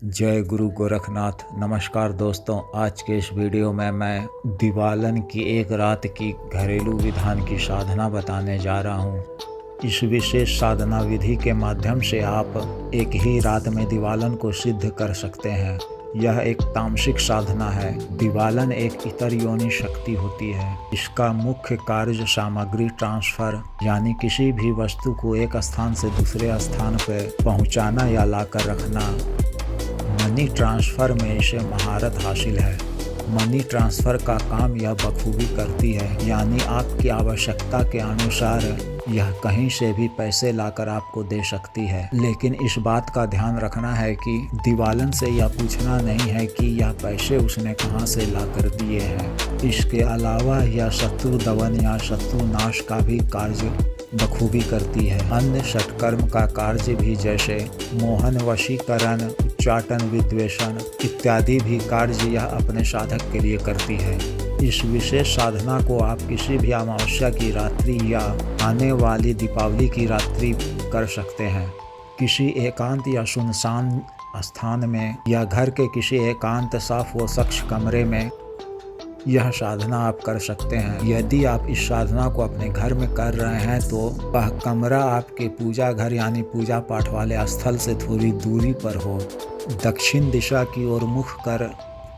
जय गुरु गोरखनाथ। नमस्कार दोस्तों, आज के इस वीडियो में मैं दिवालन की एक रात की घरेलू विधान की साधना बताने जा रहा हूँ। इस विशेष साधना विधि के माध्यम से आप एक ही रात में दिवालन को सिद्ध कर सकते हैं। यह एक तामसिक साधना है। दिवालन एक इतर योनि शक्ति होती है। इसका मुख्य कार्य सामग्री ट्रांसफर यानी किसी भी वस्तु को एक स्थान से दूसरे स्थान पर पहुँचाना या लाकर रखना। मनी ट्रांसफ़र में इसे महारत हासिल है। मनी ट्रांसफ़र का काम यह बखूबी करती है, यानी आपकी आवश्यकता के अनुसार यह कहीं से भी पैसे लाकर आपको दे सकती है। लेकिन इस बात का ध्यान रखना है कि दिवालन से यह पूछना नहीं है कि यह पैसे उसने कहां से लाकर दिए हैं। इसके अलावा यह शत्रु दमन या शत्रु नाश का भी कार्य बखूबी करती है। अन्य षटकर्म का कार्य भी जैसे मोहन, वशीकरण, उच्चाटन, विद्वेषण इत्यादि भी कार्य यह अपने साधक के लिए करती है। इस विशेष साधना को आप किसी भी अमावस्या की रात्रि या आने वाली दीपावली की रात्रि कर सकते हैं। किसी एकांत या सुनसान स्थान में या घर के किसी एकांत साफ व स्वच्छ कमरे में यह साधना आप कर सकते हैं। यदि आप इस साधना को अपने घर में कर रहे हैं तो वह कमरा आपके पूजा घर यानी पूजा पाठ वाले स्थल से थोड़ी दूरी पर हो। दक्षिण दिशा की ओर मुख कर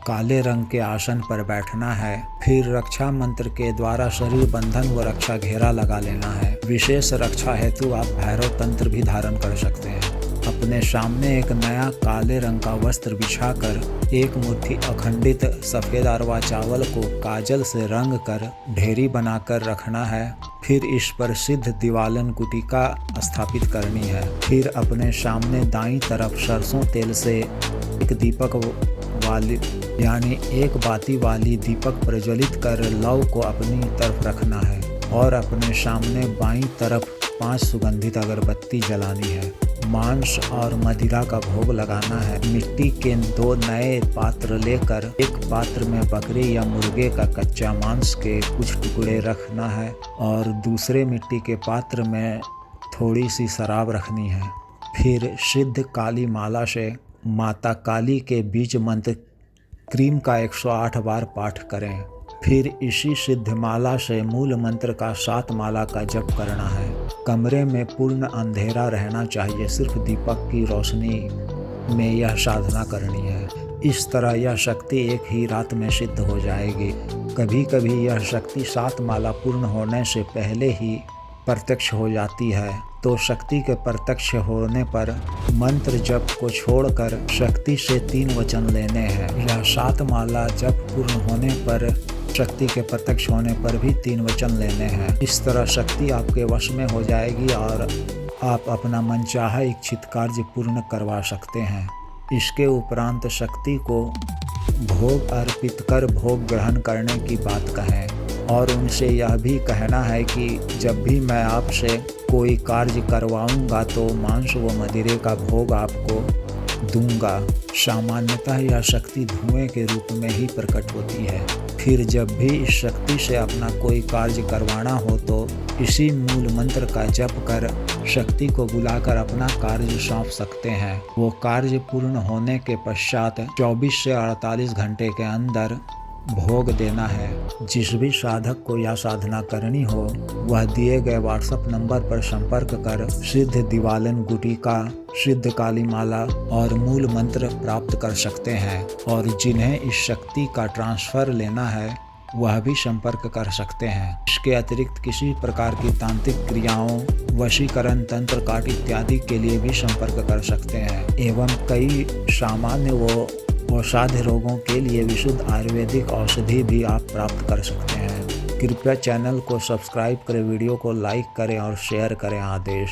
काले रंग के आसन पर बैठना है। फिर रक्षा मंत्र के द्वारा शरीर बंधन व रक्षा घेरा लगा लेना है। विशेष रक्षा हेतु आप भैरव तंत्र भी धारण कर सकते हैं। अपने सामने एक नया काले रंग का वस्त्र बिछाकर एक मुट्ठी अखंडित सफ़ेद अरवा चावल को काजल से रंग कर ढेरी बनाकर रखना है। फिर इस पर सिद्ध दिवालन गुटिका स्थापित करनी है। फिर अपने सामने दाईं तरफ सरसों तेल से एक दीपक वाली यानी एक बाती वाली दीपक प्रज्वलित कर लौ को अपनी तरफ रखना है और अपने सामने बाईं तरफ 5 सुगंधित अगरबत्ती जलानी है। मांस और मदिरा का भोग लगाना है। मिट्टी के 2 नए पात्र लेकर एक पात्र में बकरी या मुर्गे का कच्चा मांस के कुछ टुकड़े रखना है और दूसरे मिट्टी के पात्र में थोड़ी सी शराब रखनी है। फिर सिद्ध काली माला से माता काली के बीज मंत्र क्रीम का 108 बार पाठ करें। फिर इसी सिद्ध माला से मूल मंत्र का 7 माला का जप करना है। कमरे में पूर्ण अंधेरा रहना चाहिए। सिर्फ दीपक की रोशनी में यह साधना करनी है। इस तरह यह शक्ति एक ही रात में सिद्ध हो जाएगी। कभी कभी यह शक्ति 7 माला पूर्ण होने से पहले ही प्रत्यक्ष हो जाती है। तो शक्ति के प्रत्यक्ष होने पर मंत्र जप को छोड़कर शक्ति से 3 वचन लेने हैं। यह 7 माला जप पूर्ण होने पर शक्ति के प्रत्यक्ष होने पर भी 3 वचन लेने हैं। इस तरह शक्ति आपके वश में हो जाएगी और आप अपना मनचाहा इच्छित कार्य पूर्ण करवा सकते हैं। इसके उपरांत शक्ति को भोग अर्पित कर भोग ग्रहण करने की बात कहें और उनसे यह भी कहना है कि जब भी मैं आपसे कोई कार्य करवाऊंगा तो मांस व मदिरे का भोग आपको दूंगा। सामान्यतः यह शक्ति धुएं के रूप में ही प्रकट होती है। फिर जब भी इस शक्ति से अपना कोई कार्य करवाना हो तो इसी मूल मंत्र का जप कर शक्ति को बुलाकर अपना कार्य सौंप सकते हैं। वो कार्य पूर्ण होने के पश्चात 24 से 48 घंटे के अंदर भोग देना है। जिस भी साधक को यह साधना करनी हो वह दिए गए व्हाट्सएप नंबर पर संपर्क कर सिद्ध दिवालन गुटिका, सिद्ध काली माला और मूल मंत्र प्राप्त कर सकते हैं। और जिन्हें इस शक्ति का ट्रांसफ़र लेना है वह भी संपर्क कर सकते हैं। इसके अतिरिक्त किसी प्रकार की तांत्रिक क्रियाओं, वशीकरण, तंत्र काट इत्यादि के लिए भी संपर्क कर सकते हैं। एवं कई सामान्य व असाध्य रोगों के लिए विशुद्ध आयुर्वेदिक औषधि भी आप प्राप्त कर सकते हैं। कृपया चैनल को सब्सक्राइब करें, वीडियो को लाइक करें और शेयर करें। आदेश।